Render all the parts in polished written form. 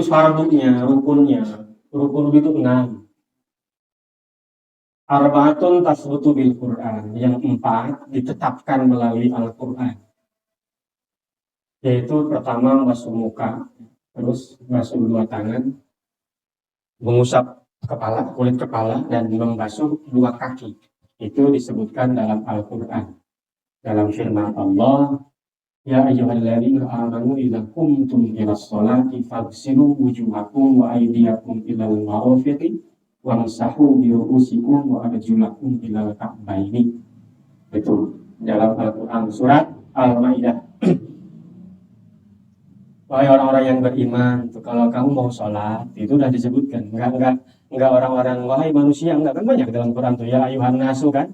Terus fardunya, rukunnya, rukun wudhu itu 6. Arba'atun tasbutu bil Quran, yang 4 ditetapkan melalui Al-Quran. Yaitu pertama basuh muka, terus basuh 2 tangan, mengusap kepala, kulit kepala, dan membasuh 2 kaki. Itu disebutkan dalam Al-Quran. Dalam firman Allah, ya ayyuhalladzina amanu idza qumtum ilas sholati faghsilu wujuhakum wa aydiyakum ilal marafiqi wamsahu bi ru'usikum wa arjulakum ilal ka'baini. Itu dalam Al-Quran surat Al-Maidah. Wahai orang-orang yang beriman, kalau kamu mau sholat, itu udah disebutkan. Enggak orang-orang, wahai manusia, enggak, kan banyak dalam Quran tuh, ya ayuhan nasu kan.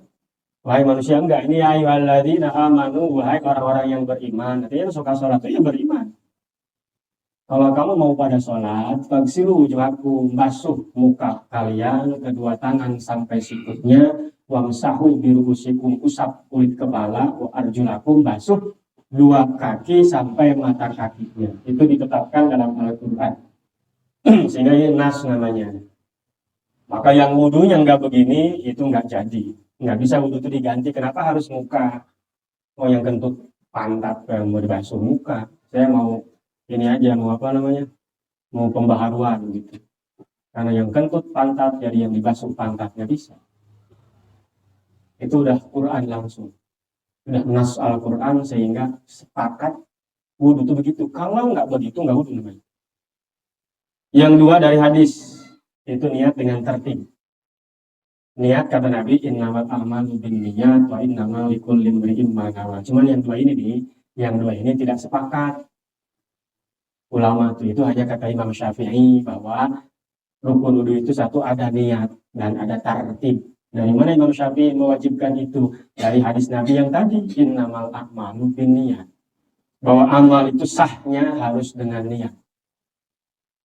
Wahai manusia, enggak, ini ya ayyuhalladzina amanu, wahai orang-orang yang beriman. Artinya suka sholat itu yang beriman. Kalau kamu mau pada sholat, faghsilu wujuhakum, basuh muka kalian, kedua tangan sampai sikutnya, wamsahu bi ru'usikum, usap kulit kepala, wa arjulakum, basuh 2 kaki sampai mata kakinya. Itu ditetapkan dalam Al-Quran. Sehingga ini nas namanya. Maka yang wudhunya nggak begini, itu nggak jadi. Nggak bisa wudhu itu diganti. Kenapa harus muka? Oh, yang kentut pantat, mau dibasuh muka. Saya mau ini aja, mau apa namanya? Mau pembaharuan gitu. Karena yang kentut pantat, jadi yang dibasuh pantatnya bisa. Itu udah Quran langsung. Udah nas Al-Quran sehingga sepakat wudhu itu begitu. Kalau nggak begitu, nggak wudhu namanya. Yang 2 dari hadis, itu niat dengan tertib. Niat kata Nabi, innamal a'malu binniyat wa innamal likulli imri'in ma nawa. Cuman yang 2 ini nih, yang 2 ini tidak sepakat. Ulama itu hanya kata Imam Syafi'i bahwa rukun wudhu itu 1 ada niat dan ada tertib. Dari mana Imam Syafi'i mewajibkan itu? Dari hadis Nabi yang tadi, innamal a'malu binniyat. Bahwa amal itu sahnya harus dengan niat.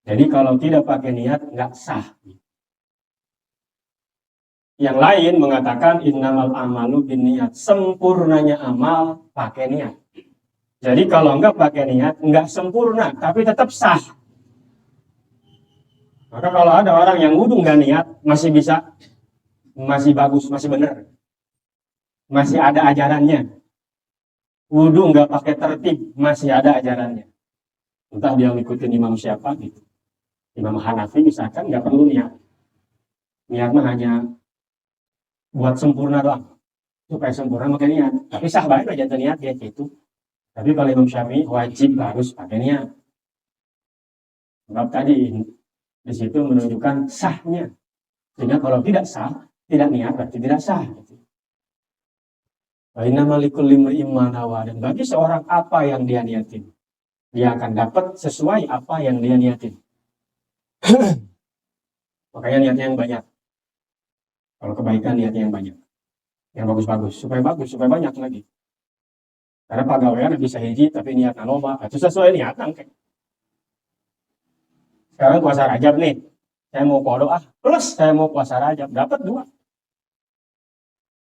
Jadi kalau tidak pakai niat, nggak sah. Yang lain mengatakan innamal a'malu binniyat. Sempurnanya amal pakai niat. Jadi kalau nggak pakai niat, nggak sempurna, tapi tetap sah. Maka kalau ada orang yang wudhu nggak niat, masih bisa, masih bagus, masih benar, masih ada ajarannya. Wudhu nggak pakai tertib, masih ada ajarannya. Entah dia ngikutin imam siapa gitu. Imam Hanafi misalkan nggak perlu niat. Niat mah hanya buat sempurna doang. Supaya sempurna pakai niat. Tapi sah baik aja niat dia gitu. Tapi kalau Imam Syafi'i wajib harus pakai niat. Sebab tadi di situ menunjukkan sahnya. Sehingga kalau tidak sah, tidak niat berarti tidak sah. Wa innamal likulli imri'in ma nawa. Dan bagi seorang apa yang dia niatin, dia akan dapat sesuai apa yang dia niatin. Makanya niatnya yang banyak. Kalau kebaikan niatnya yang banyak. Yang bagus-bagus. Supaya banyak lagi. Karena pegawaian bisa hiji tapi niatnya loba. Itu sesuai niat kan. Sekarang puasa Rajab nih. Saya mau qada plus saya mau puasa Rajab. Dapat 2.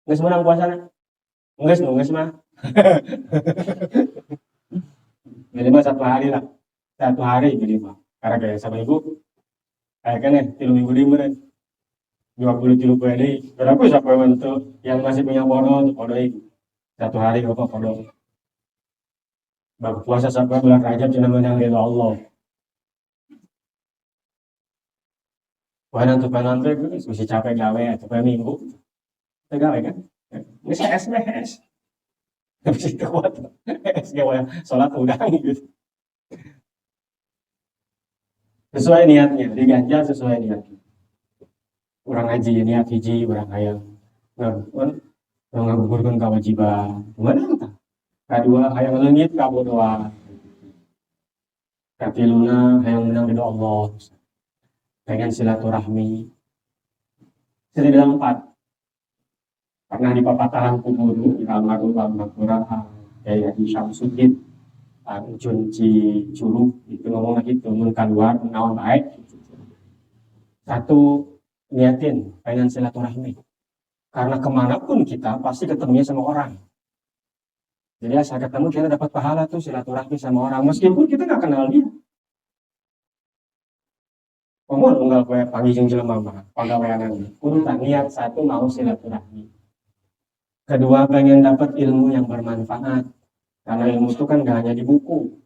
Nges menang puasanya. Nges mah. Minimal 1 hari lah. 1 hari minimal. Karena kayak sama ibu. Kayak kan 3 minggu di mana. 23 hari. Berapa siapa yang masih punya bodoh ibu. 1 hari apa bodoh. Bagus puasa sampai bulan Rajab cuma menang ridho Allah. Wah nanti masih capek gawe atau minggu. Kita gawe kan? Ini saya SBS. Tapi itu kuat. SGW sholat udang gitu. Sesuai niatnya, diganjar sesuai niatnya. Orang ngaji niat hiji, orang hayang ngagugurkeun kewajiban. Gimana entah? Kedua hayang leungit kabodohan. Katiluna hayang menang ridho Allah. Pengen silaturahmi. Jadi dalam 4. Pernah di papatahan kuburu di almarhum Al-Maghfurah kayak di Syamsuddin Junci Curug itu ngomong gitu mun keluar naon baik. 1 niatin pengen silaturahmi. Karena kemanapun kita pasti ketemunya sama orang. Jadi asal ketemu kita dapat pahala tuh silaturahmi sama orang meskipun kita nggak kenal dia. Ngomong unggal kue pagi jeung jelema mah pagaweanan. Kudu niat satu mau silaturahmi. Kedua pengen dapat ilmu yang bermanfaat. Karena ilmu itu kan gak hanya di buku.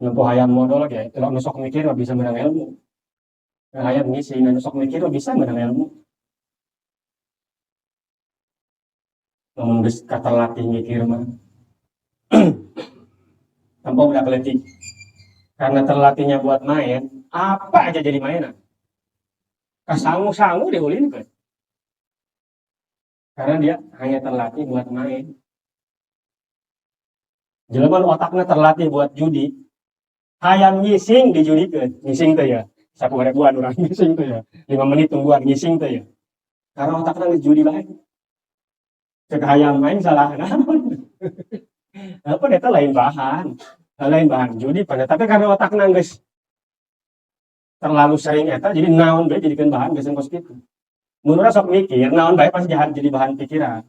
Nempo hayam modal ya, itu nusok mikir bisa menang ilmu. Hayam ngisi nusok mikir bisa menang ilmu. Ngomong kata latih mikir mah. Tanpa udah keletik. Karena terlatihnya buat main, apa aja jadi mainan. Kasangu-sangu diulin kan. Karena dia hanya terlatih buat main. Jelema otaknya terlatih buat judi. Hayam ngising di judi kan. Ngising tuh ya. 1 ribuan orang ngising tuh ya. 5 menit tungguan ngising tuh ya. Karena otaknya di judi baik. Cek hayam main salah. Apa itu lain bahan judi pada. Tapi karena otaknya guys terlalu sering eta jadi naon bae jadikan bahan geus engkos kitu. Mun urang sok mikir naon bae pasti jahat jadi bahan pikiran.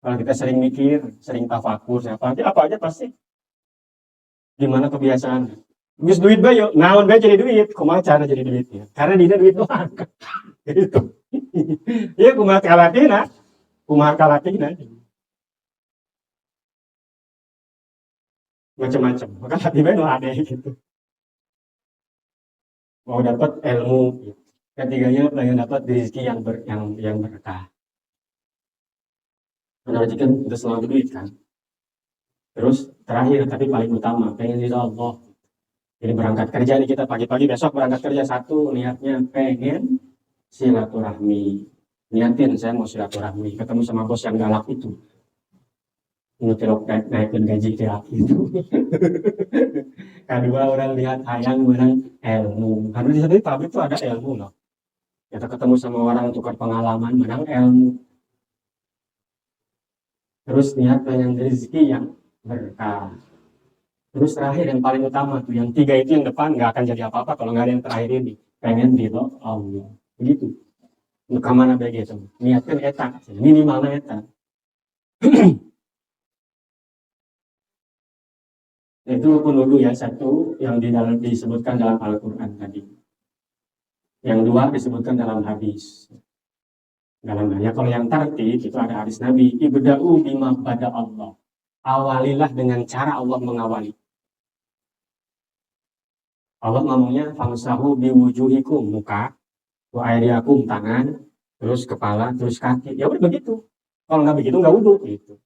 Kalau kita sering mikir, sering tafakur, apa aja pasti. Gimana kebiasaan? Geus duit bae yo, naon bae jadi duit, kumaha cara jadi duit ya? Karena dina duit doang. Gitu. Iya kumaha kalatina. Macam-macam. Maka hati bae nu ada gitu. Mau dapat ilmu. Ketiganya pengen dapat rezeki yang berkah. Karena rezeki kan udah selalu duit kan. Terus terakhir tapi paling utama pengen ridha Allah. Jadi berangkat kerja nih kita pagi-pagi besok berangkat kerja satu niatnya pengen silaturahmi. Niatin saya mau silaturahmi ketemu sama bos yang galak itu. Ngetilok naikin gaji dia itu. Kedua orang lihat hayang menang ilmu. Karena di satu pabrik itu ada ilmu loh. Kita ketemu sama orang tukar pengalaman menang ilmu. Terus niat pengen rezeki yang berkah. Terus terakhir yang paling utama tuh yang 3 itu yang depan nggak akan jadi apa-apa kalau nggak ada yang terakhir ini. Pengen ridho Allah. Begitu. Untuk kemana begitu? Niatkan eta, minimalnya eta. Itu pun dulu ya satu yang disebutkan dalam Al-Quran tadi. Yang 2 disebutkan dalam hadis. Kalau yang tertib itu ada hadis Nabi. Ibda'u bima bada Allah. Awalilah dengan cara Allah mengawali. Allah ngomongnya famsahu biwujuhikum muka, wa aydiyakum tangan, terus kepala, terus kaki. Ya udah begitu. Kalau nggak begitu nggak wudhu gitu.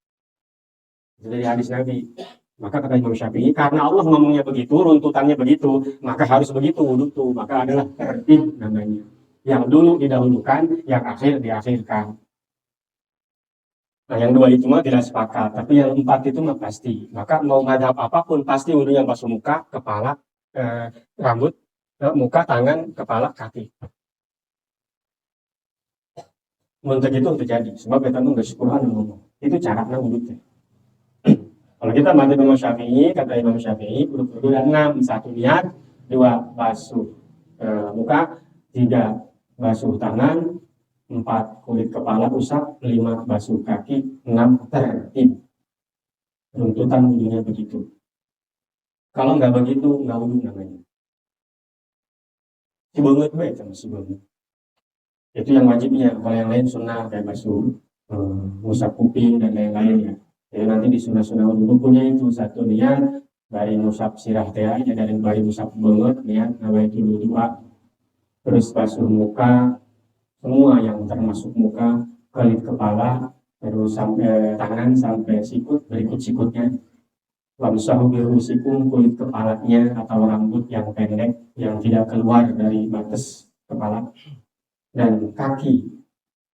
Itu dari hadis Nabi. Maka kata Imam Syafi'i, karena Allah ngomongnya begitu, runtutannya begitu, maka harus begitu wudhu tuh. Maka adalah tertib namanya. Yang dulu didahulukan, yang akhir diakhirkan. Nah yang 2 itu mah tidak sepakat, tapi yang 4 itu mah pasti. Maka mau ngadap apapun pasti wudhunya basuh muka, kepala, rambut, muka, tangan, kepala, kaki. Untuk itu terjadi, sebab kita nggak Quran ngomong. Itu caranya wudhu. Kalau kita mati Imam Syafi'i, kata Imam Syafi'i, wudhu ada 6, 1 niat, 2 basuh muka, 3 basuh tangan, 4 kulit kepala usap, 5 basuh kaki, 6 tertib. Runtutan wudhunya begitu. Kalau nggak begitu, nggak wudhu namanya. Si banget baik sama si banget. Itu yang wajibnya. Kalau yang lain sunnah kayak basuh, ngusap kuping dan lain-lain ya. Jadi nanti di sunnah-sunnah wudhu punya itu 1 niat dari ngusap sirah teh aja dari ngusap banget niat namanya itu 2. Terus basuh muka, semua yang termasuk muka, kulit kepala, terus sampai tangan sampai sikut, berikut sikutnya. Wamsahu birusikum, kulit kepalanya atau rambut yang pendek yang tidak keluar dari batas kepala, dan kaki,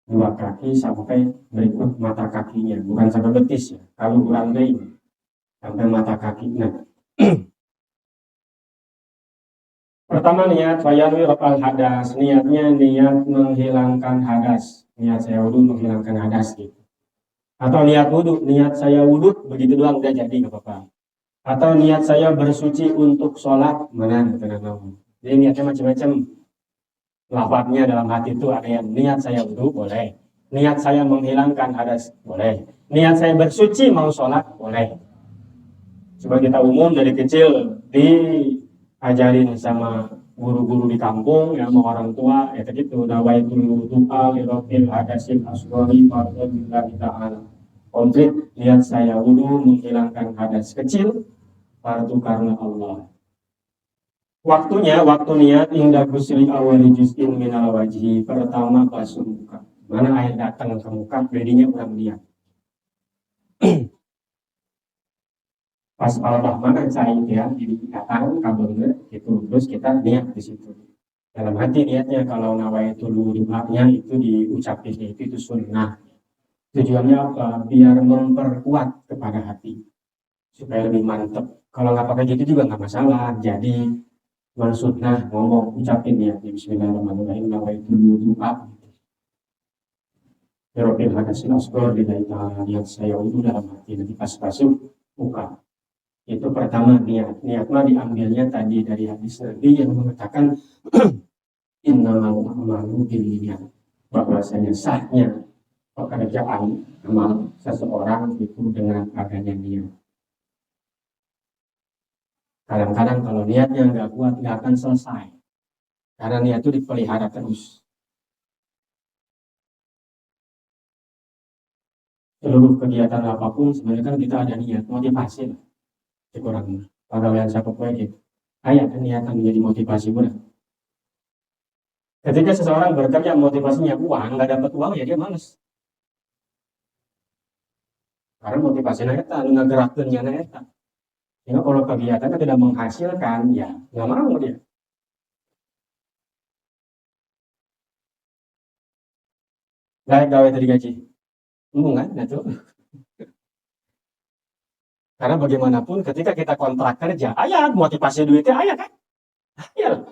2 kaki sampai berikut mata kakinya, bukan sampai betis ya. Kalau kurang dari sampai mata kaki. Nah, pertama niat fayanwi rafal hadas, niatnya niat menghilangkan hadas, niat saya wudhu menghilangkan hadas gitu. Atau niat wudhu, niat saya wudhu begitu doang udah jadi nggak apa-apa. Atau niat saya bersuci untuk sholat, mana tenang. Jadi niatnya macam-macam. Lafadznya dalam hati itu ada yang niat saya wudhu boleh, niat saya menghilangkan hadas boleh, niat saya bersuci mau sholat boleh. Coba kita umum dari kecil diajarin sama guru-guru di kampung ya, sama orang tua ya gitu, nawaitul wudu'a li rabbil hadasil asghari fardhillahi ta'ala. Komplit niat saya wudhu menghilangkan hadas kecil fardu karena Allah. Waktu niat indah ghusli awali juz'in minal wajhi, pertama basuh muka. Mana air datang ke muka, jadinya orang niat. Pas Allah mana cair ya, jadi datang kabarnya gitu, terus kita niat di situ. Dalam hati niatnya kalau nawaitul wudu'nya itu diucapin itu sunnah. Tujuannya apa? Biar memperkuat kepada hati supaya lebih mantap. Kalau nggak pakai gitu juga nggak masalah. Jadi sunnah ngomong ucapin ya Bismillahirrahmanirrahim nawaitul wudu'a Rabbil hadasil asghar lillahi ta'ala, niat saya itu dalam hati, nanti pas basuh muka. Itu pertama niat mah diambilnya tadi dari hadis Nabi yang mengatakan innamal a'malu binniyat, bahwasanya sahnya pekerjaan amal seseorang itu dengan adanya niat. Kadang-kadang kalau niatnya nggak kuat nggak akan selesai, karena niat itu dipelihara terus. Seluruh kegiatan apapun sebenarnya kan kita ada niat, motivasi lah. Kurang pegawaian siapa gitu. Ayat niatan menjadi motivasi pula. Ketika seseorang bekerja motivasinya uang, nggak dapat uang ya dia males. Karena motivasinya eta, ngegerakkeunnya eta. Sehingga kalau kegiatannya tidak menghasilkan, ya nggak mau dia. Gak gawe tadi gaji, kan? Nah tuh. Karena bagaimanapun ketika kita kontrak kerja, ayat motivasi duitnya ayat kan? Ayat.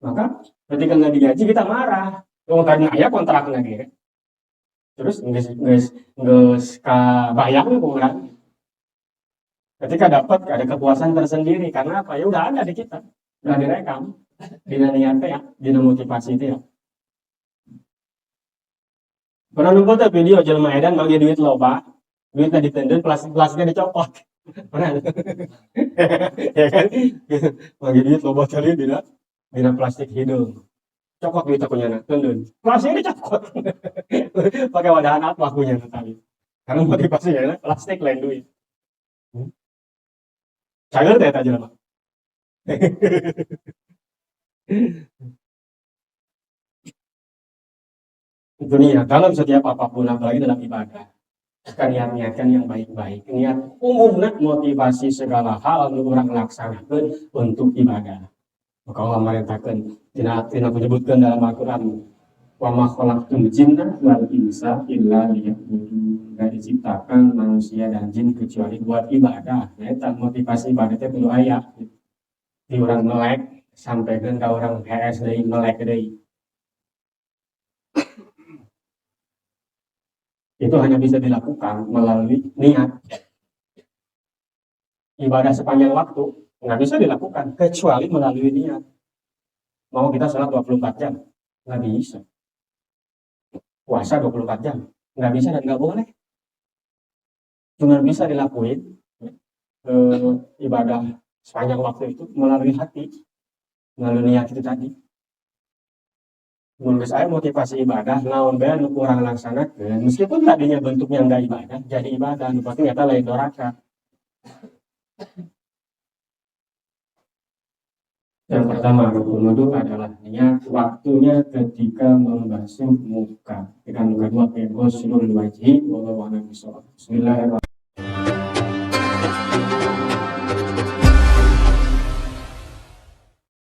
Maka ketika nggak digaji kita marah. Kalau tadi ayat kontrak lagi kan? Terus nggak bayang kurang. Ketika dapat ada kepuasan tersendiri karena apa? Ya udah ada di kita, udah direkam, dina niatnya ya, dina motivasi itu ya. Pernah nonton tuh video jelema edan bagi duit loba, duitnya ditendun, plastiknya dicopot. Pernah? Ya kan? Bagi duit loba kali dina plastik hidung. Cokot duit aku nyana, tendun. Plastiknya dicopot. Pakai wadahan apa aku nyana tadi. Karena motivasinya plastik lain duit. Cager deh aja lah. Itu niat dalam setiap apapun, apalagi dalam ibadah. Niatkan yang baik-baik. Niat umumnya motivasi segala hal untuk orang melaksanakan untuk ibadah. Maka Allah merintahkan, tina menyebutkan dalam Al-Quran, wa ma khalaqtul jinna wal insa illa liya'budun. Gak diciptakan manusia dan jin kecuali buat ibadah. Nah, itu motivasi ibadahnya perlu ayat. Di orang melek sampai ke orang HS dari melek dari. Itu hanya bisa dilakukan melalui niat. Ibadah sepanjang waktu nggak bisa dilakukan kecuali melalui niat. Mau kita sholat 24 jam nggak bisa. Puasa 24 jam nggak bisa dan nggak boleh. Cuma bisa dilakuin ibadah sepanjang waktu itu melalui hati, melalui niat itu tadi. Menurut saya motivasi ibadah naon bae nu kurang laksanakeun, meskipun tadinya bentuknya enggak ibadah, jadi ibadah nu pasti eta lain doraka. Yang pertama rukun wudu adalah niat waktunya ketika membasuh muka. Yang kedua ghusl wajhi wa a'lam bishawab. Bismillahirrahmanirrahim.